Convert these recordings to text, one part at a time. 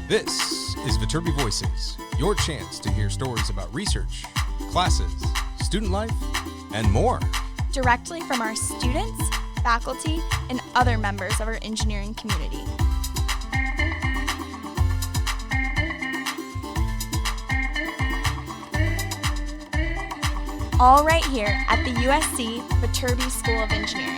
This is Viterbi Voices, your chance to hear stories about research, classes, student life, and more. Directly from our students, faculty, and other members of our engineering community. All right here at the USC Viterbi School of Engineering.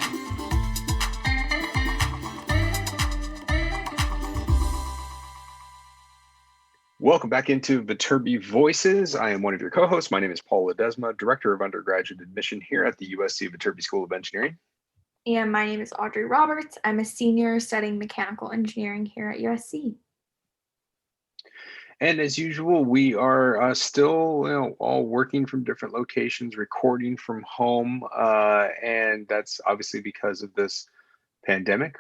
Welcome back into Viterbi Voices. I am one of your co-hosts. My name is Paul Ledesma, Director of Undergraduate Admission here at the USC Viterbi School of Engineering. And my name is Audrey Roberts. I'm a senior studying mechanical engineering here at USC. And as usual, we are still all working from different locations, recording from home, and that's obviously because of this pandemic.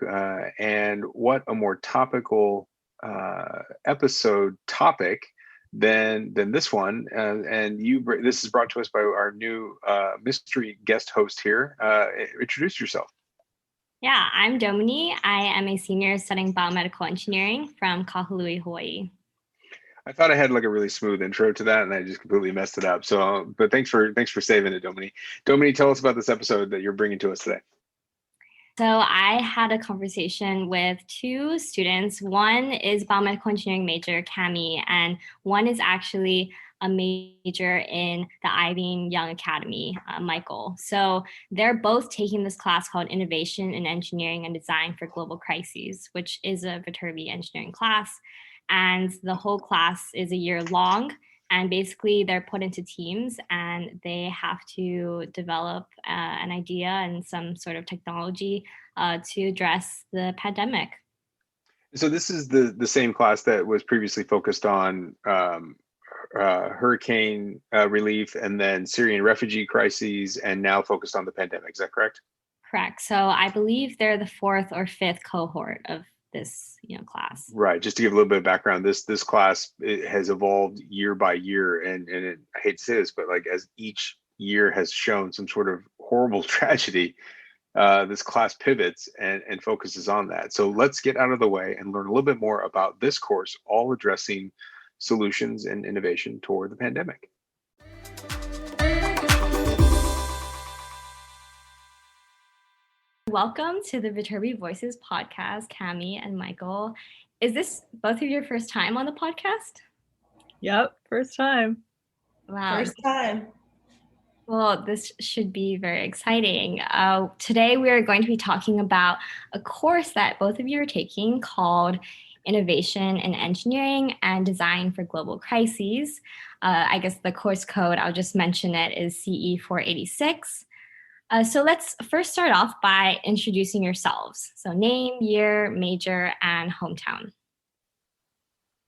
And what a more topical episode topic than this one. This is brought to us by our new mystery guest host here. Introduce yourself. Yeah, I'm Dominie. I am a senior studying biomedical engineering from Kahului, Hawaii. I thought I had like a really smooth intro to that, and I just completely messed it up. So, but thanks for saving it, Dominie. Dominie, tell us about this episode that you're bringing to us today. So I had a conversation with two students. One is biomedical engineering major, Cami, and one is actually a major in the Ivy and Young Academy, Michael. So they're both taking this class called Innovation in Engineering and Design for Global Crises, which is a Viterbi engineering class. And the whole class is a year long. And basically, they're put into teams and they have to develop an idea and some sort of technology to address the pandemic. So this is the same class that was previously focused on hurricane relief and then Syrian refugee crises, and now focused on the pandemic. Is that correct? Correct. So I believe they're the fourth or fifth cohort of this class. Right. Just to give a little bit of background, this class, it has evolved year by year, and I hate to say this, but like as each year has shown some sort of horrible tragedy, this class pivots and focuses on that. So let's get out of the way and learn a little bit more about this course, all addressing solutions and innovation toward the pandemic. Welcome to the Viterbi Voices podcast, Cami and Michael. Is this both of your first time on the podcast? Yep, first time. Wow. First time. Well, this should be very exciting. Today we are going to be talking about a course that both of you are taking called Innovation in Engineering and Design for Global Crises. I guess the course code, I'll just mention it, is CE 486. So let's first start off by introducing yourselves. So name, year, major, and hometown.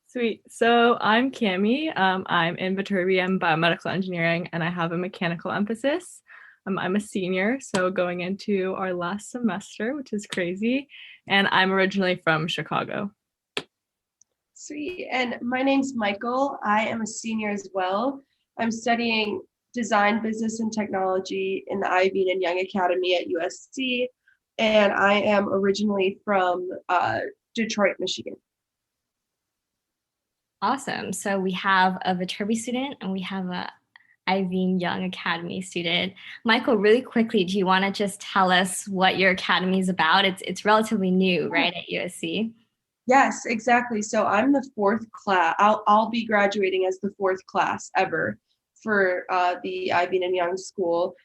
Sweet. So I'm Cami. I'm in Viterbi. I'm biomedical engineering, and I have a mechanical emphasis. I'm a senior, so going into our last semester, which is crazy. And I'm originally from Chicago. Sweet. And my name's Michael. I am a senior as well. I'm studying Design, Business, and Technology in the Ivy and Young Academy at USC, and I am originally from Detroit, Michigan. Awesome. So we have a Viterbi student and we have a Ivy and Young Academy student. Michael, really quickly, do you want to just tell us what your academy is about? It's relatively new, right, at USC? Yes, exactly. So I'm the fourth class. I'll be graduating as the fourth class ever for the Ivy and Young School.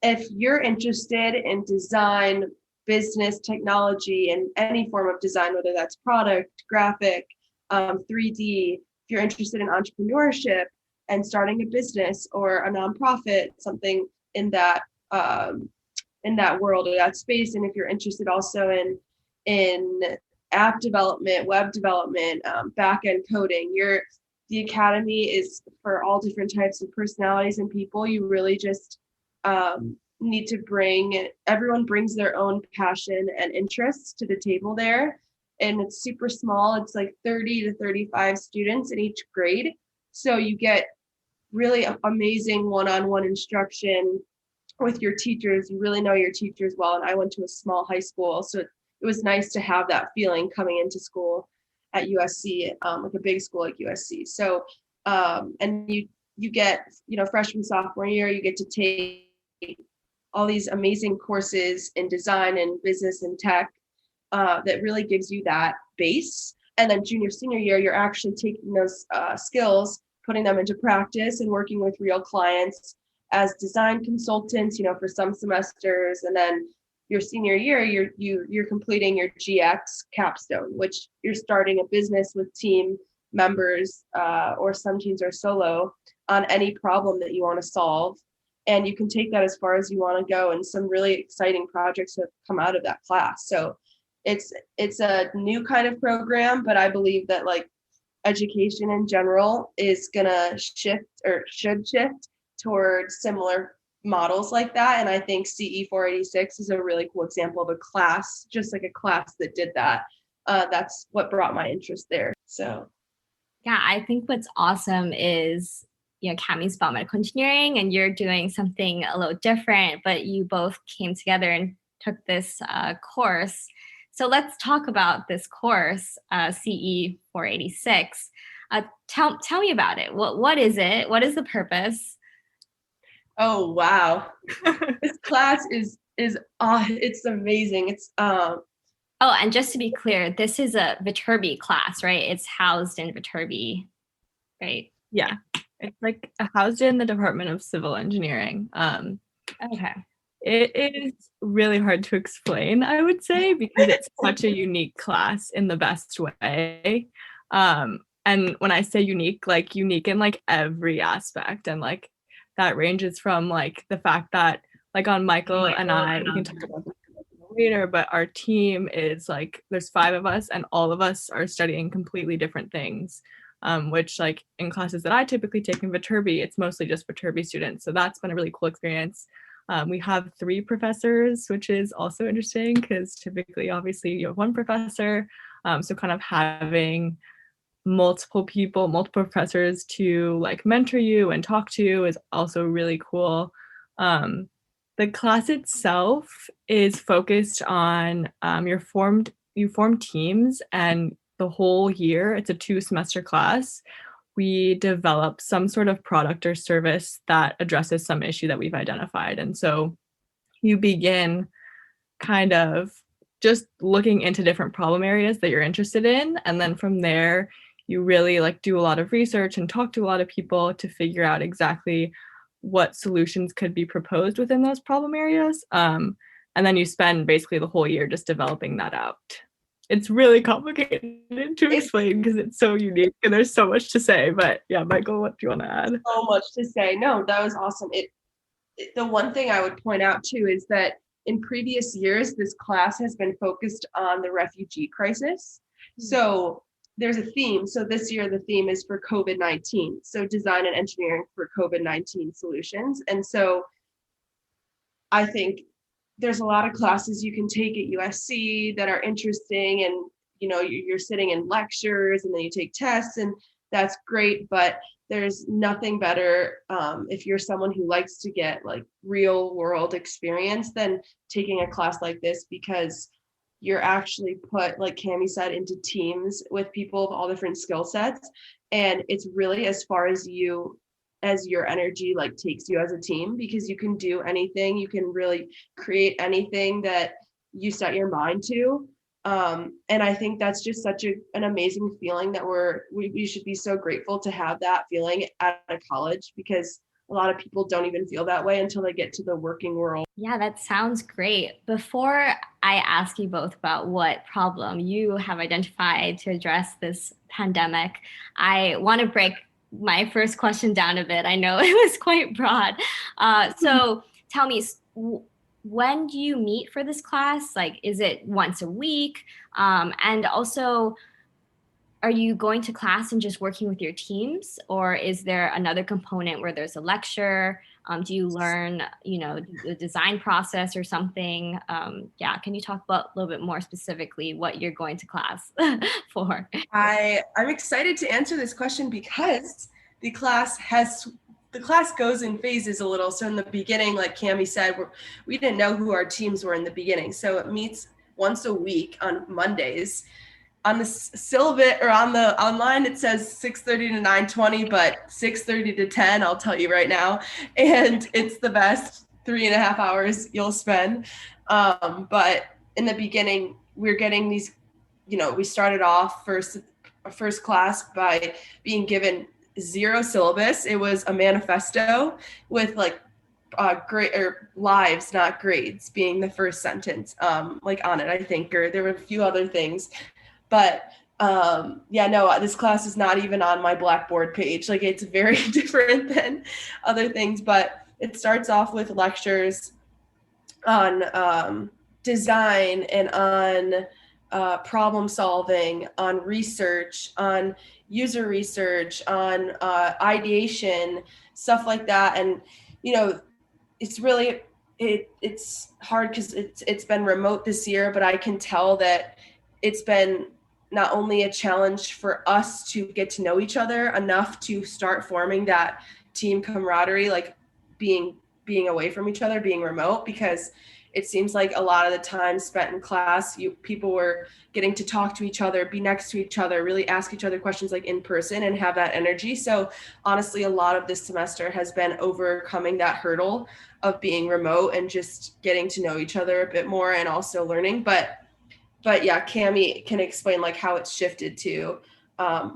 If you're interested in design, business, technology, and any form of design, whether that's product, graphic, 3D, if you're interested in entrepreneurship and starting a business or a nonprofit, something in that world or that space, and if you're interested also in app development, web development, back-end coding, the academy is for all different types of personalities and people. You really just need to everyone brings their own passion and interests to the table there. And it's super small. It's like 30 to 35 students in each grade. So you get really amazing one-on-one instruction with your teachers. You really know your teachers well. And I went to a small high school, so it was nice to have that feeling coming into school. at USC, like a big school like USC. So, and you get, freshman, sophomore year, you get to take all these amazing courses in design and business and tech that really gives you that base. And then junior, senior year, you're actually taking those skills, putting them into practice and working with real clients as design consultants, for some semesters. And then your senior year, you're completing your GX capstone, which you're starting a business with team members, or some teams are solo on any problem that you want to solve. And you can take that as far as you want to go. And some really exciting projects have come out of that class. So it's a new kind of program, but I believe that like education in general is gonna shift or should shift towards similar models like that. And I think CE 486 is a really cool example of a class, just like a class that did that. That's what brought my interest there. So yeah, I think what's awesome is, Cami's biomedical engineering and you're doing something a little different, but you both came together and took this course. So let's talk about this course, CE 486. Tell me about it. What is it? What is the purpose? Oh, wow. This class is it's amazing. It's Oh, and just to be clear, this is a Viterbi class, right? It's housed in Viterbi, right? Yeah. It's like housed in the Department of Civil Engineering. Okay. It is really hard to explain, I would say, because it's such a unique class in the best way. And when I say unique, like unique in like every aspect. And like that ranges from like the fact that like on Michael and I, we can talk about that later, but our team is like, there's 5 of us and all of us are studying completely different things. Which like in classes that I typically take in Viterbi, it's mostly just Viterbi students. So that's been a really cool experience. We have 3 professors, which is also interesting because typically, obviously, you have 1 professor. So kind of having multiple professors to like mentor you and talk to is also really cool. The class itself is focused on you form teams, and the whole year, it's a 2-semester class. We develop some sort of product or service that addresses some issue that we've identified. And so you begin kind of just looking into different problem areas that you're interested in. And then from there, you really like do a lot of research and talk to a lot of people to figure out exactly what solutions could be proposed within those problem areas. And then you spend basically the whole year just developing that out. It's really complicated to explain because it's so unique and there's so much to say. But yeah, Michael, what do you want to add? So much to say. No, that was awesome. The one thing I would point out too is that in previous years, this class has been focused on the refugee crisis. So there's a theme. So this year, the theme is for COVID-19. So design and engineering for COVID-19 solutions. And so I think there's a lot of classes you can take at USC that are interesting, and you're sitting in lectures and then you take tests, and that's great, but there's nothing better if you're someone who likes to get like real world experience than taking a class like this, because you're actually put, like Cami said, into teams with people of all different skill sets, and it's really as far as your energy like takes you as a team, because you can do anything, you can really create anything that you set your mind to. And I think that's just such an amazing feeling that we should be so grateful to have that feeling at a college, because a lot of people don't even feel that way until they get to the working world. Yeah, that sounds great. Before I ask you both about what problem you have identified to address this pandemic, I want to break my first question down a bit. I know it was quite broad. So tell me, when do you meet for this class? Like, is it once a week? And also, are you going to class and just working with your teams? Or is there another component where there's a lecture? Do you learn, the design process or something? Can you talk about a little bit more specifically what you're going to class for? I'm excited to answer this question because the class goes in phases a little. So in the beginning, like Cami said, we didn't know who our teams were in the beginning. So it meets once a week on Mondays. on the syllabus or on the online, it says 6:30 to 9:20, but 6:30 to 10, I'll tell you right now. And it's the best 3.5 hours you'll spend. But in the beginning, we're getting these, we started off first class by being given 0 syllabus. It was a manifesto with like grade or lives, not grades, being the first sentence like on it, I think, or there were a few other things. But this class is not even on my Blackboard page. Like, it's very different than other things, but it starts off with lectures on design and on problem solving, on research, on user research, on ideation, stuff like that. And, it's really, it's hard because it's been remote this year, but I can tell that it's been not only a challenge for us to get to know each other enough to start forming that team camaraderie, like being away from each other, being remote, because it seems like a lot of the time spent in class, people were getting to talk to each other, be next to each other, really ask each other questions like in person and have that energy. So honestly, a lot of this semester has been overcoming that hurdle of being remote and just getting to know each other a bit more and also learning. But yeah, Cami can explain like how it's shifted to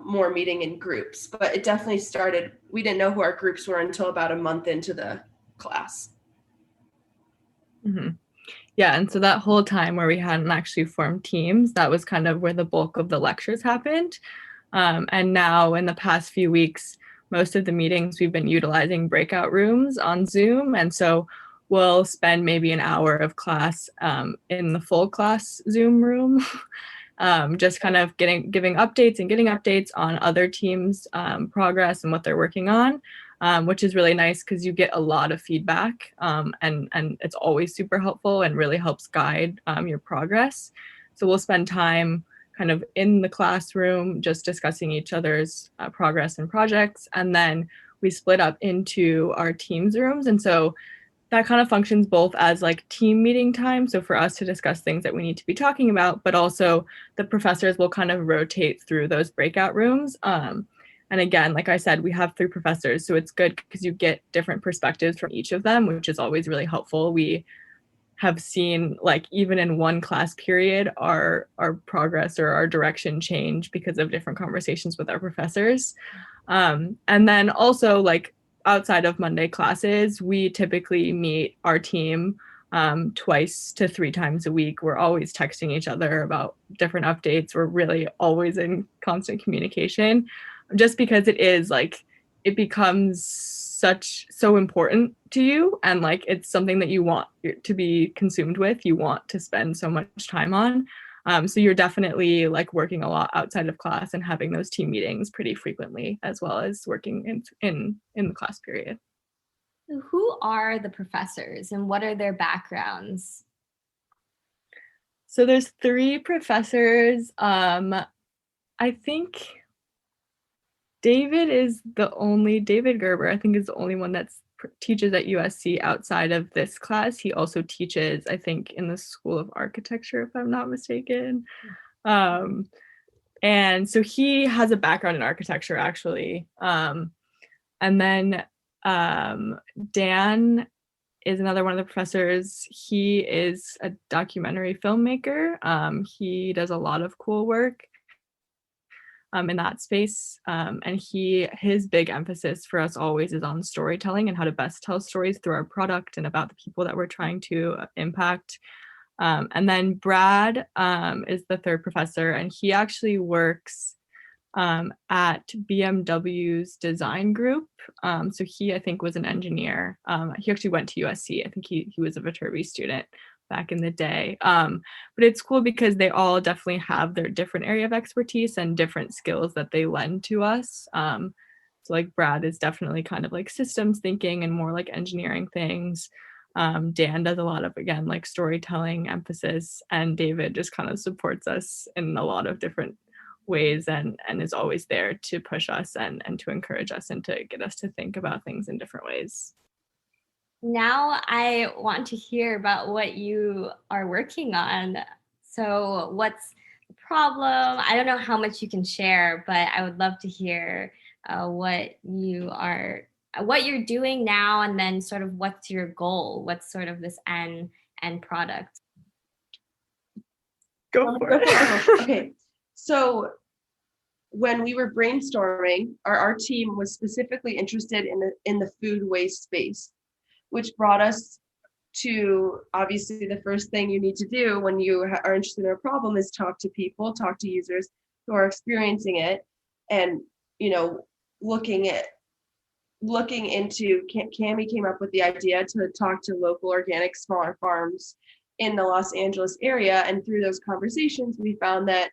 more meeting in groups. But it definitely started, we didn't know who our groups were until about a month into the class. Mm-hmm. Yeah, and so that whole time where we hadn't actually formed teams, that was kind of where the bulk of the lectures happened. And now in the past few weeks, most of the meetings we've been utilizing breakout rooms on Zoom. And so we'll spend maybe an hour of class in the full class Zoom room, just kind of giving updates on other teams' progress and what they're working on. Which is really nice because you get a lot of feedback and it's always super helpful and really helps guide your progress. So we'll spend time kind of in the classroom just discussing each other's progress and projects. And then we split up into our teams rooms. And so that kind of functions both as like team meeting time. So for us to discuss things that we need to be talking about, but also the professors will kind of rotate through those breakout rooms. And again, like I said, we have 3 professors, so it's good because you get different perspectives from each of them, which is always really helpful. We have seen, like, even in one class period, our progress or our direction change because of different conversations with our professors. And then also, like, outside of Monday classes, we typically meet our team 2 to 3 times a week. We're always texting each other about different updates. We're really always in constant communication. Just because it is like, it becomes so important to you, and like it's something that you want to be consumed with, you want to spend so much time on. So you're definitely like working a lot outside of class and having those team meetings pretty frequently, as well as working in the class period. Who are the professors and what are their backgrounds? So there's 3 professors. I think David Gerber, I think, is the only one that teaches at USC outside of this class. He also teaches, I think, in the School of Architecture, if I'm not mistaken. And so he has a background in architecture, actually. And then Dan is another one of the professors. He is a documentary filmmaker. He does a lot of cool work in that space. And his big emphasis for us always is on storytelling and how to best tell stories through our product and about the people that we're trying to impact. And then Brad is the 3rd professor, and he actually works at BMW's design group. So he, I think, was an engineer. He actually went to USC. I think he was a Viterbi student back in the day. But it's cool because they all definitely have their different area of expertise and different skills that they lend to us. So like Brad is definitely kind of like systems thinking and more like engineering things. Dan does a lot of, again, like storytelling emphasis, and David just kind of supports us in a lot of different ways and is always there to push us and to encourage us and to get us to think about things in different ways. Now I want to hear about what you are working on. So what's the problem. I don't know how much you can share, but I would love to hear what you're doing now, and then sort of what's your goal? What's sort of this end product? Go for it. Okay, so when we were brainstorming, our team was specifically interested in the food waste space, which brought us to, obviously, the first thing you need to do when you are interested in a problem is talk to people, talk to users who are experiencing it, and looking into. Cami came up with the idea to talk to local organic smaller farms in the Los Angeles area, and through those conversations, we found that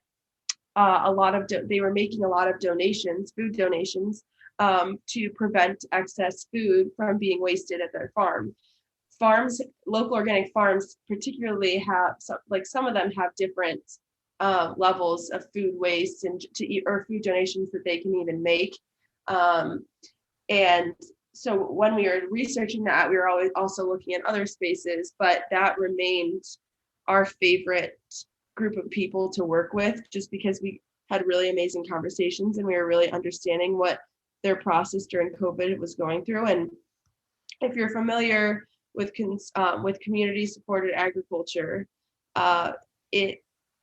they were making a lot of food donations, to prevent excess food from being wasted at their farm. Local organic farms particularly have some of them have different levels of food waste and or food donations that they can even make. And so when we were researching that, we were always also looking at other spaces, but that remained our favorite group of people to work with, just because we had really amazing conversations and we were really understanding what their process during COVID was going through. And if you're familiar with community supported agriculture, a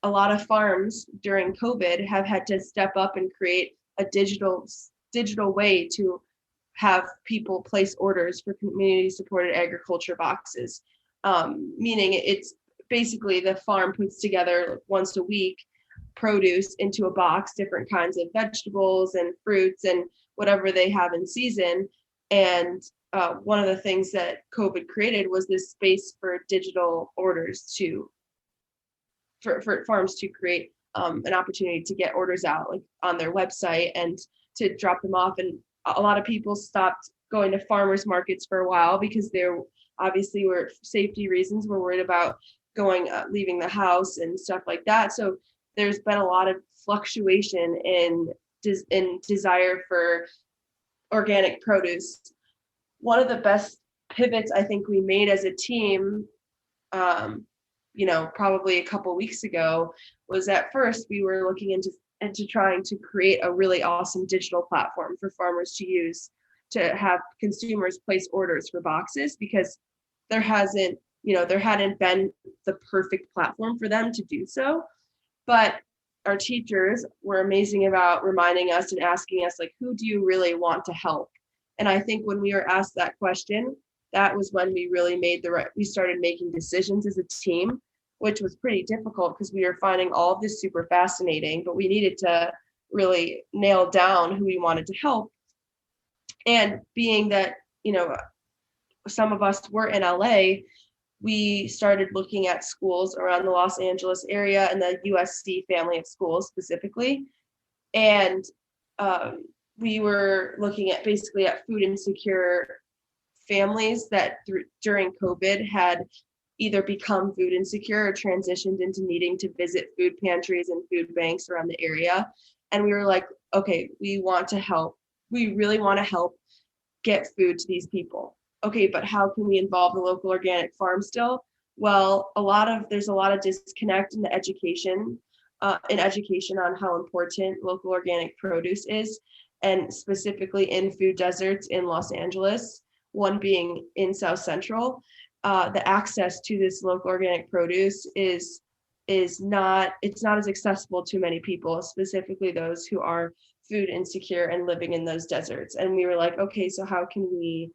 lot of farms during COVID have had to step up and create a digital way to have people place orders for community supported agriculture boxes, meaning it's basically the farm puts together once a week produce into a box, different kinds of vegetables and fruits and whatever they have in season. And one of the things that COVID created was this space for digital orders for farms to create an opportunity to get orders out, like on their website, and to drop them off. And a lot of people stopped going to farmers markets for a while because there obviously were safety reasons. We're worried about leaving the house and stuff like that. So there's been a lot of fluctuation in desire for organic produce. One of the best pivots I think we made as a team, probably a couple weeks ago, was at first we were looking into trying to create a really awesome digital platform for farmers to use to have consumers place orders for boxes, because there hadn't been the perfect platform for them to do so. But our teachers were amazing about reminding us and asking us, like, who do you really want to help? And I think when we were asked that question, that was when we really we started making decisions as a team, which was pretty difficult because we were finding all of this super fascinating, but we needed to really nail down who we wanted to help. And being that, some of us were in LA, we started looking at schools around the Los Angeles area and the USC family of schools specifically. And we were looking at basically at food insecure families that during COVID had either become food insecure or transitioned into needing to visit food pantries and food banks around the area. And we were like, okay, we want to help. We really want to help get food to these people. Okay, but how can we involve the local organic farm still? Well, there's a lot of disconnect in the education on how important local organic produce is, and specifically in food deserts in Los Angeles, one being in South Central. The access to this local organic produce is not as accessible to many people, specifically those who are food insecure and living in those deserts. And we were like, okay, so how can we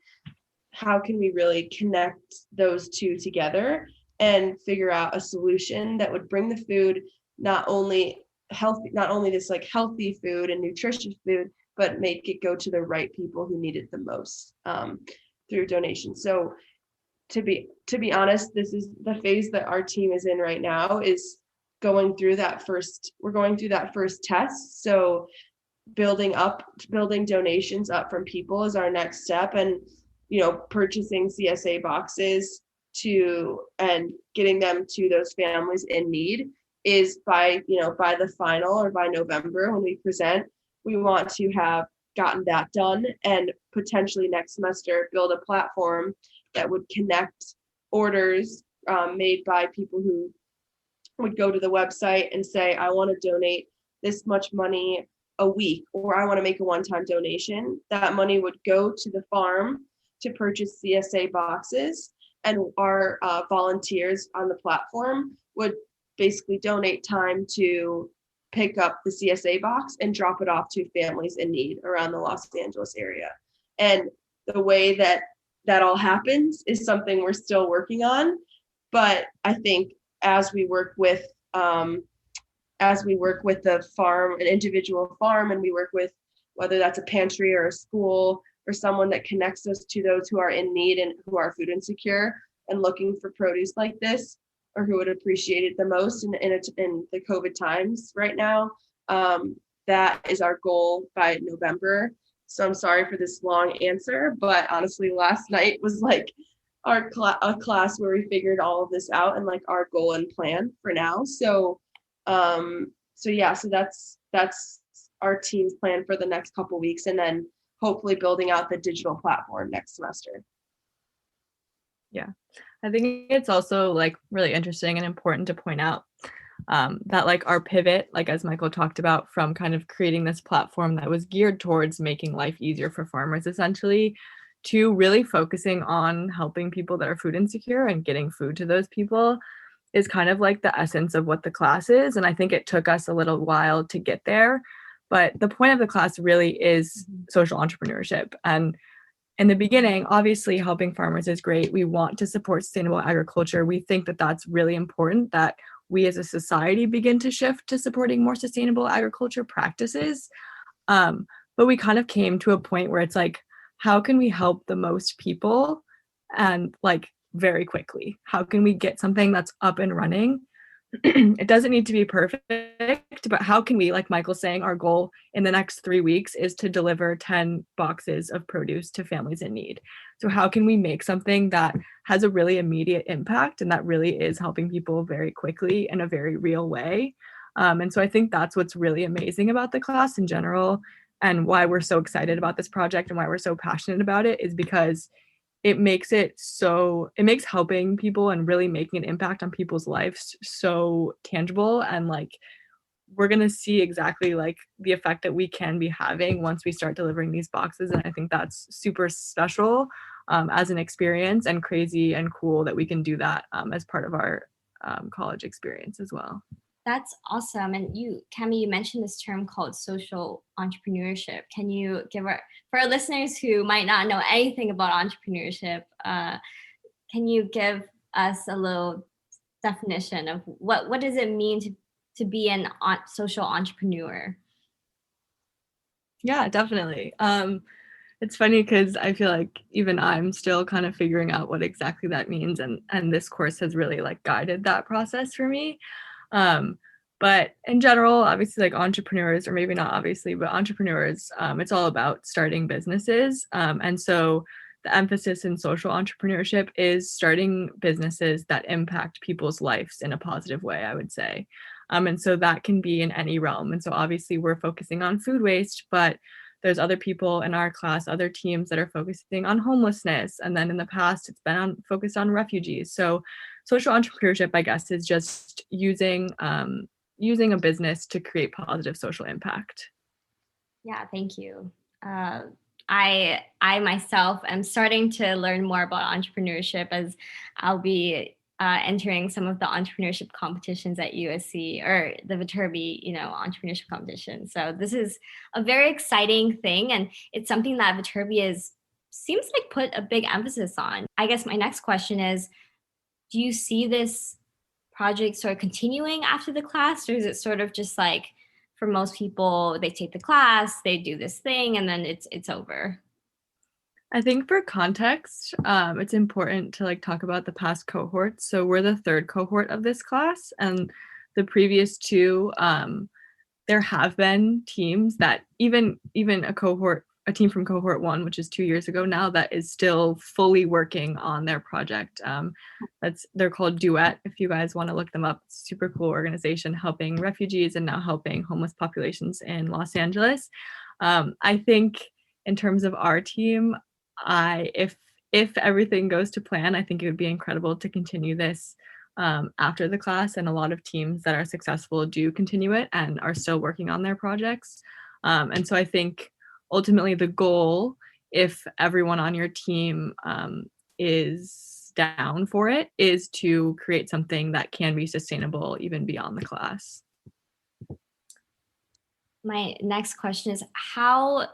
really connect those two together and figure out a solution that would bring the food not only this like healthy food and nutritious food, but make it go to the right people who need it the most through donations. So to be honest, this is the phase that our team is in right now, is going through that first test. So building donations up from people is our next step, and purchasing CSA boxes and getting them to those families in need is by the final, or by November when we present. We want to have gotten that done, and potentially next semester build a platform that would connect orders made by people who would go to the website and say, I want to donate this much money a week, or I want to make a one-time donation. That money would go to the farm to purchase CSA boxes, and our volunteers on the platform would basically donate time to pick up the CSA box and drop it off to families in need around the Los Angeles area. And the way that that all happens is something we're still working on. But I think as we work with the farm, an individual farm, and we work with whether that's a pantry or a school or someone that connects us to those who are in need and who are food insecure and looking for produce like this, or who would appreciate it the most in the COVID times right now. That is our goal by November. So I'm sorry for this long answer, but honestly, last night was like a class where we figured all of this out and like our goal and plan for now. So that's our team's plan for the next couple weeks, and then hopefully building out the digital platform next semester. Yeah, I think it's also like really interesting and important to point out that like our pivot, like as Michael talked about, from kind of creating this platform that was geared towards making life easier for farmers essentially, to really focusing on helping people that are food insecure and getting food to those people is kind of like the essence of what the class is. And I think it took us a little while to get there, but the point of the class really is social entrepreneurship. And in the beginning, obviously helping farmers is great. We want to support sustainable agriculture. We think that that's really important, that we as a society begin to shift to supporting more sustainable agriculture practices. But we kind of came to a point where it's like, how can we help the most people and like very quickly? How can we get something that's up and running? It doesn't need to be perfect, but how can we, like Michael's saying, our goal in the next 3 weeks is to deliver 10 boxes of produce to families in need. So how can we make something that has a really immediate impact and that really is helping people very quickly in a very real way? And so I think that's what's really amazing about the class in general, and why we're so excited about this project and why we're so passionate about it is because it makes helping people and really making an impact on people's lives so tangible. And like, we're going to see exactly like the effect that we can be having once we start delivering these boxes. And I think that's super special as an experience, and crazy and cool that we can do that as part of our college experience as well. That's awesome. And Cami, you mentioned this term called social entrepreneurship. Can you for our listeners who might not know anything about entrepreneurship, can you give us a little definition of what does it mean to be an social entrepreneur? Yeah, definitely. It's funny because I feel like even I'm still kind of figuring out what exactly that means. And this course has really like guided that process for me. But in general, obviously like entrepreneurs, or maybe not obviously, but entrepreneurs, it's all about starting businesses. And so the emphasis in social entrepreneurship is starting businesses that impact people's lives in a positive way, I would say. And so that can be in any realm. And so obviously we're focusing on food waste, but there's other people in our class, other teams that are focusing on homelessness. And then in the past, it's been focused on refugees. So social entrepreneurship, I guess, is just using a business to create positive social impact. Yeah, thank you. I myself am starting to learn more about entrepreneurship as I'll be entering some of the entrepreneurship competitions at USC, or the Viterbi, entrepreneurship competition. So this is a very exciting thing, and it's something that Viterbi seems like put a big emphasis on. I guess my next question is, do you see this project sort of continuing after the class, or is it sort of just like, for most people, they take the class, they do this thing, and then it's over? I think for context, it's important to like talk about the past cohorts. So we're the third cohort of this class, and the previous two, there have been teams that even a team from cohort 1, which is 2 years ago now, that is still fully working on their project. They're called Duet. If you guys want to look them up, it's a super cool organization helping refugees and now helping homeless populations in Los Angeles. I think in terms of our team, if everything goes to plan, I think it would be incredible to continue this after the class, and a lot of teams that are successful do continue it and are still working on their projects. And so I think ultimately the goal, if everyone on your team is down for it, is to create something that can be sustainable even beyond the class. My next question is, how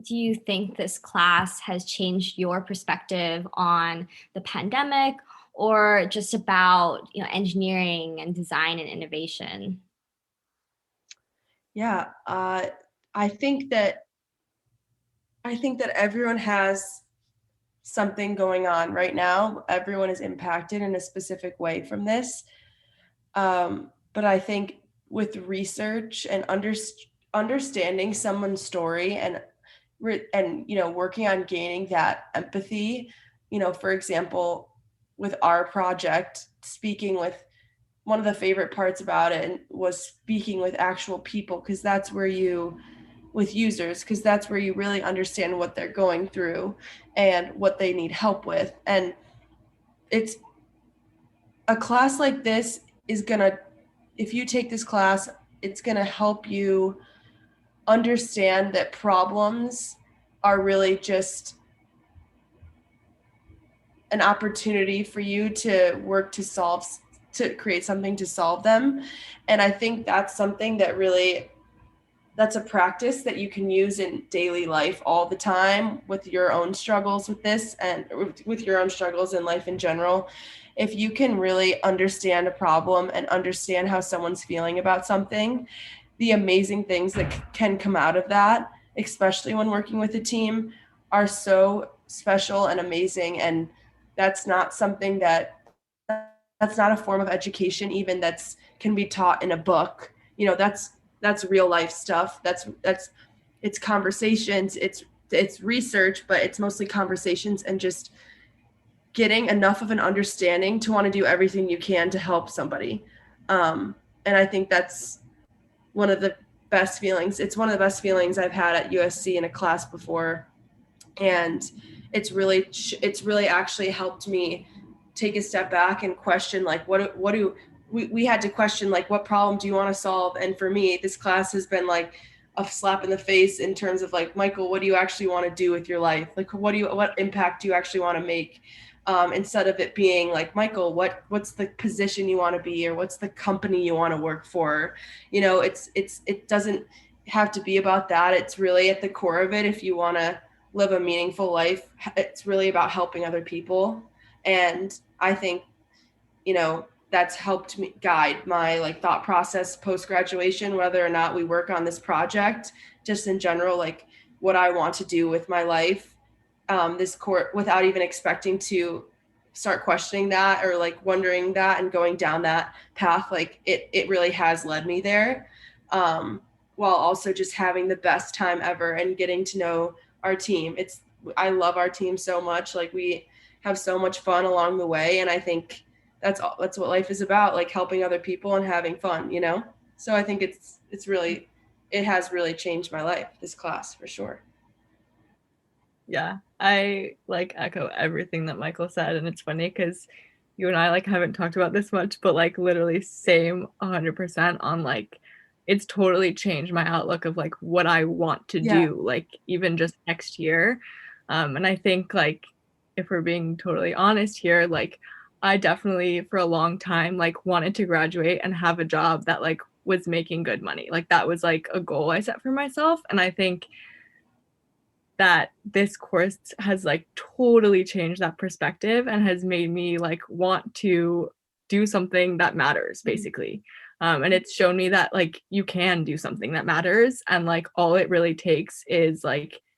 do you think this class has changed your perspective on the pandemic, or just about, engineering and design and innovation? Yeah, I think that everyone has something going on right now. Everyone is impacted in a specific way from this. But I think with research and understanding someone's story and working on gaining that empathy, for example, with our project, speaking with one of the favorite parts about it was speaking with actual people, because that's where with users, because that's where you really understand what they're going through and what they need help with. And it's a class like this is gonna, if you take this class, it's gonna help you understand that problems are really just an opportunity for you to work to create something to solve them. And I think that's something that really, that's a practice that you can use in daily life all the time with your own struggles with this, and with your own struggles in life in general. If you can really understand a problem and understand how someone's feeling about something, the amazing things that can come out of that, especially when working with a team, are so special and amazing. And that's not something that's not a form of education even that's can be taught in a book. That's real life stuff. It's conversations, it's research, but it's mostly conversations and just getting enough of an understanding to want to do everything you can to help somebody. And I think that's one of the best feelings. It's one of the best feelings I've had at USC in a class before. And it's really actually helped me take a step back and question, like, we had to question, like, what problem do you want to solve? And for me, this class has been like a slap in the face in terms of, like, Michael, what do you actually want to do with your life? Like, what impact do you actually want to make? Instead of it being like, Michael, what's the position you want to be, or what's the company you want to work for? It doesn't have to be about that. It's really at the core of it. If you want to live a meaningful life, it's really about helping other people. And I think, that's helped me guide my thought process post-graduation, whether or not we work on this project, just in general, like what I want to do with my life. This court, without even expecting to start questioning that or wondering that and going down that path, it really has led me there, while also just having the best time ever and getting to know our team. I love our team so much. We have so much fun along the way, and I think that's what life is about, helping other people and having fun, So I think it has really changed my life, this class, for sure. Yeah, I echo everything that Michael said, and it's funny because you and I haven't talked about this much, but literally same 100% on it's totally changed my outlook of what I want to do, even just next year. And I think if we're being totally honest here, I definitely for a long time wanted to graduate and have a job that was making good money. That was a goal I set for myself. And I think that this course has totally changed that perspective and has made me want to do something that matters, basically. And it's shown me that you can do something that matters, and all it really takes is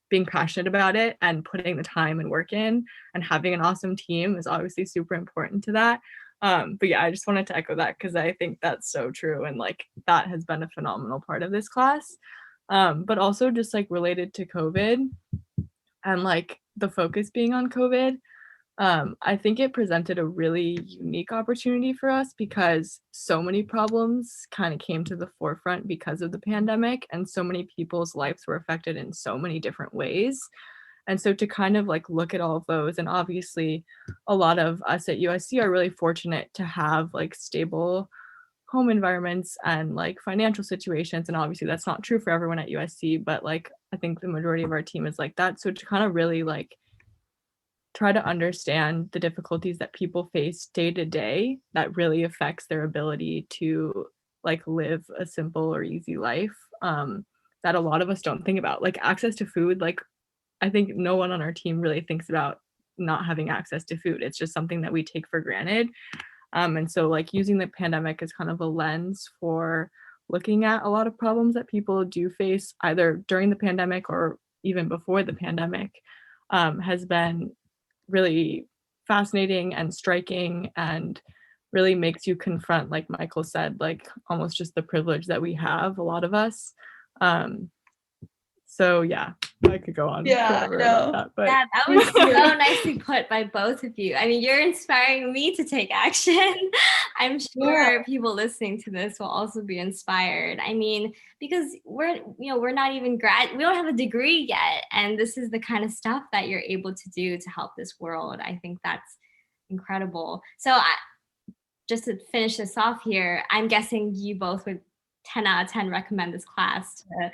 being passionate about it and putting the time and work in, and having an awesome team is obviously super important to that. But yeah, I just wanted to echo that because I think that's so true, and that has been a phenomenal part of this class. But also just related to COVID and the focus being on COVID, I think it presented a really unique opportunity for us because so many problems kind of came to the forefront because of the pandemic, and so many people's lives were affected in so many different ways. And so to kind of like look at all of those, and obviously a lot of us at USC are really fortunate to have like stable home environments and like financial situations. And obviously that's not true for everyone at USC, but like I think the majority of our team is like that. So to kind of really like try to understand the difficulties that people face day to day that really affects their ability to like live a simple or easy life, that a lot of us don't think about, like access to food. Like I think no one on our team really thinks about not having access to food. It's just something that we take for granted. And so like using the pandemic as kind of a lens for looking at a lot of problems that people do face either during the pandemic or even before the pandemic, has been really fascinating and striking, and really makes you confront, like Michael said, like almost just the privilege that we have, a lot of us. So yeah, I could go on forever about that. But yeah, that was so nicely put by both of you. I mean, you're inspiring me to take action. I'm sure people listening to this will also be inspired. I mean, because we're not even we don't have a degree yet. And this is the kind of stuff that you're able to do to help this world. I think that's incredible. So just to finish this off here, I'm guessing you both would 10 out of 10 recommend this class to,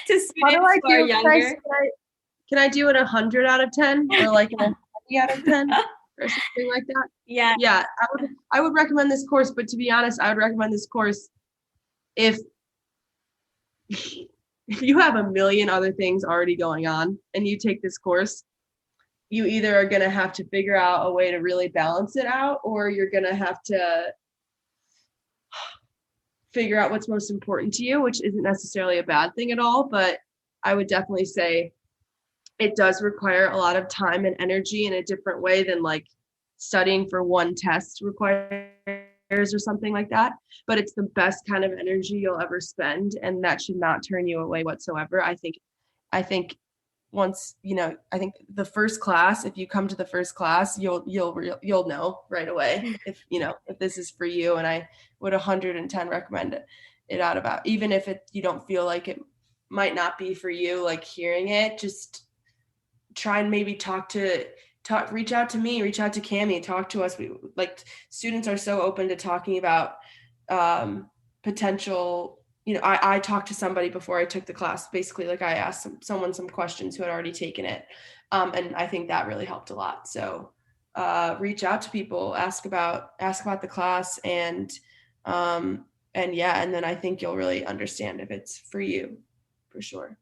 to students who are younger. Can I do it 100 out of 10 or like a 90 out of 10 or something like that? Yeah. I would recommend this course, but to be honest, I would recommend this course if you have a million other things already going on and you take this course. You either are going to have to figure out a way to really balance it out, or you're going to have to figure out what's most important to you, which isn't necessarily a bad thing at all. But I would definitely say it does require a lot of time and energy in a different way than like studying for one test requires or something like that. But it's the best kind of energy you'll ever spend, and that should not turn you away whatsoever. I think once, I think the first class, if you come to the first class, you'll know right away if this is for you. And I would 110 recommend it out about, even if you don't feel like it might not be for you, like hearing it, just try and maybe reach out to me, reach out to Cami, talk to us. We like, students are so open to talking about potential. I talked to somebody before I took the class. Basically, like I asked someone some questions who had already taken it. And I think that really helped a lot. So reach out to people, ask about the class, and then I think you'll really understand if it's for you, for sure.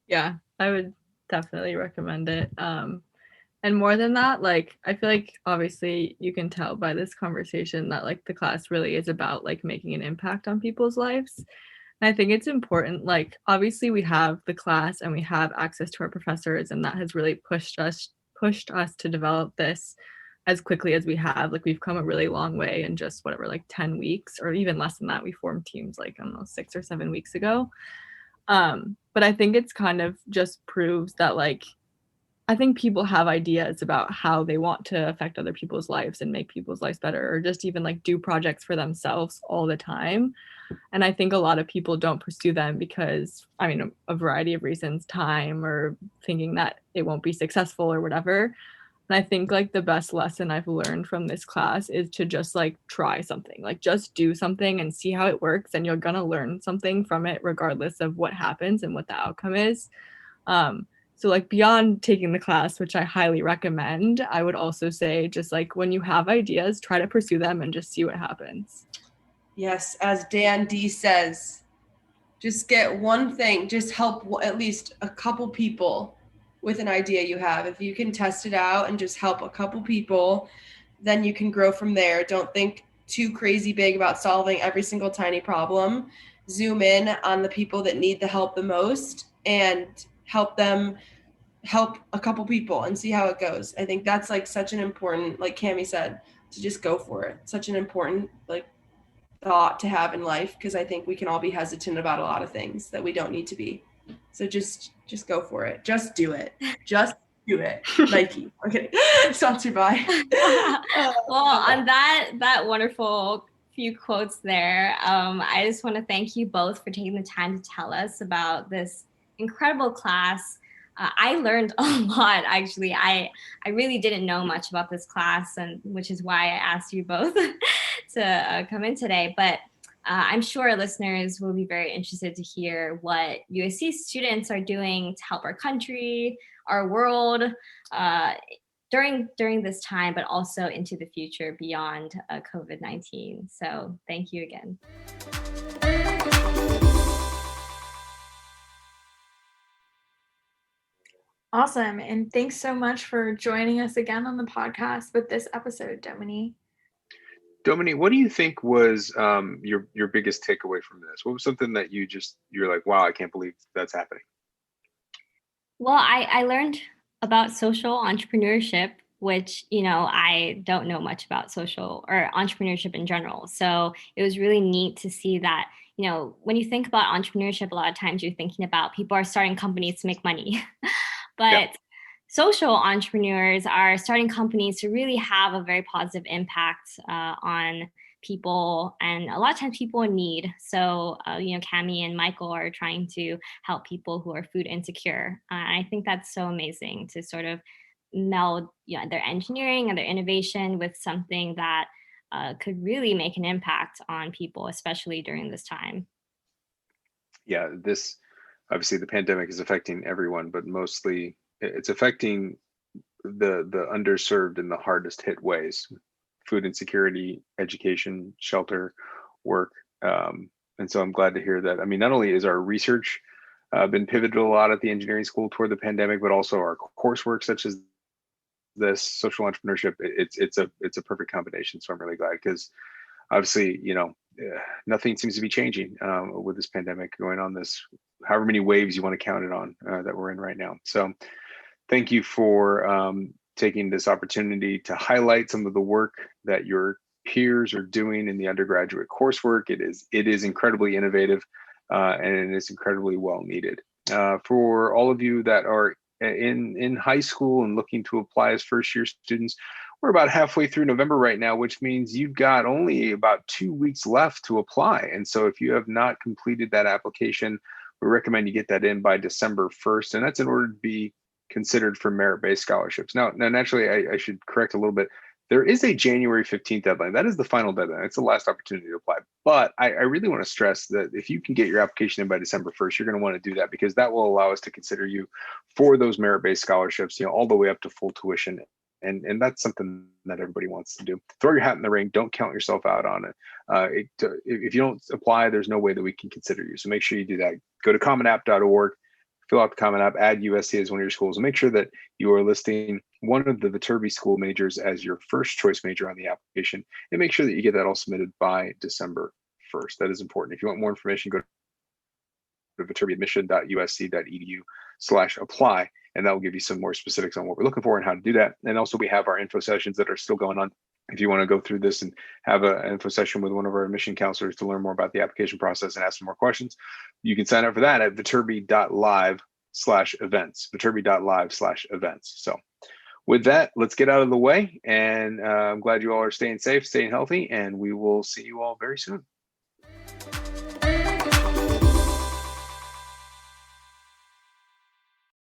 Yeah, I would definitely recommend it. And more than that, like, I feel like obviously you can tell by this conversation that like the class really is about like making an impact on people's lives. And I think it's important, like, obviously we have the class and we have access to our professors, and that has really pushed us to develop this as quickly as we have. Like, we've come a really long way in just like 10 weeks, or even less than that. We formed teams like, I don't know, 6 or 7 weeks ago. But I think it's kind of just proves that like, I think people have ideas about how they want to affect other people's lives and make people's lives better, or just even like do projects for themselves all the time. And I think a lot of people don't pursue them because, I mean, a variety of reasons, time, or thinking that it won't be successful or whatever. And I think like the best lesson I've learned from this class is to just like try something, like just do something and see how it works. And you're going to learn something from it regardless of what happens and what the outcome is. So like beyond taking the class, which I highly recommend, I would also say just like when you have ideas, try to pursue them and just see what happens. Yes, as Dan D says, just get one thing, just help at least a couple people with an idea you have. If you can test it out and just help a couple people, then you can grow from there. Don't think too crazy big about solving every single tiny problem. Zoom in on the people that need the help the most and help a couple people and see how it goes. I think that's like such an important, like Cami said, to just go for it. Such an important like thought to have in life, because I think we can all be hesitant about a lot of things that we don't need to be. So just go for it. Just do it. Just do it. Nike. Okay. Sponsored by. Well, on that wonderful few quotes there, I just want to thank you both for taking the time to tell us about this incredible class. I learned a lot, actually. I really didn't know much about this class, and which is why I asked you both to come in today. But I'm sure listeners will be very interested to hear what USC students are doing to help our country, our world, during this time, but also into the future beyond COVID-19. So thank you again. Awesome. And thanks so much for joining us again on the podcast with this episode, Dominie. Dominie, what do you think was your biggest takeaway from this? What was something that you're like, wow, I can't believe that's happening? Well, I learned about social entrepreneurship, which, I don't know much about social or entrepreneurship in general. So it was really neat to see that, when you think about entrepreneurship, a lot of times you're thinking about people are starting companies to make money. But social entrepreneurs are starting companies to really have a very positive impact on people, and a lot of times people in need. So, Cami and Michael are trying to help people who are food insecure. I think that's so amazing to sort of meld their engineering and their innovation with something that could really make an impact on people, especially during this time. Yeah, this obviously the pandemic is affecting everyone, but mostly it's affecting the underserved in the hardest hit ways: food insecurity, education, shelter, work. And so I'm glad to hear that. I mean, not only is our research been pivoted a lot at the engineering school toward the pandemic, but also our coursework, such as this social entrepreneurship. It's a perfect combination. So I'm really glad, because obviously, nothing seems to be changing with this pandemic going on, this however many waves you want to count it on that we're in right now. So thank you for taking this opportunity to highlight some of the work that your peers are doing in the undergraduate coursework. It is incredibly innovative and it is incredibly well needed. For all of you that are in high school and looking to apply as first year students, we're about halfway through November right now, which means you've got only about 2 weeks left to apply. And so if you have not completed that application, we recommend you get that in by December 1st. And that's in order to be considered for merit-based scholarships. Now naturally, I should correct a little bit. There is a January 15th deadline. That is the final deadline. It's the last opportunity to apply. But I really want to stress that if you can get your application in by December 1st, you're going to want to do that, because that will allow us to consider you for those merit-based scholarships, all the way up to full tuition. And that's something that everybody wants to do. Throw your hat in the ring. Don't count yourself out on it. If you don't apply, there's no way that we can consider you. So make sure you do that. Go to common.app.org, fill out the Common App, add USC as one of your schools, and make sure that you are listing one of the Viterbi school majors as your first choice major on the application, and make sure that you get that all submitted by December 1st. That is important. If you want more information, go to viterbiadmission.usc.edu/apply, and that will give you some more specifics on what we're looking for and how to do that. And also, we have our info sessions that are still going on. If you want to go through this and have an info session with one of our admission counselors to learn more about the application process and ask some more questions, you can sign up for that at viterbi.live/events, viterbi.live/events. So with that, let's get out of the way. And I'm glad you all are staying safe, staying healthy, and we will see you all very soon.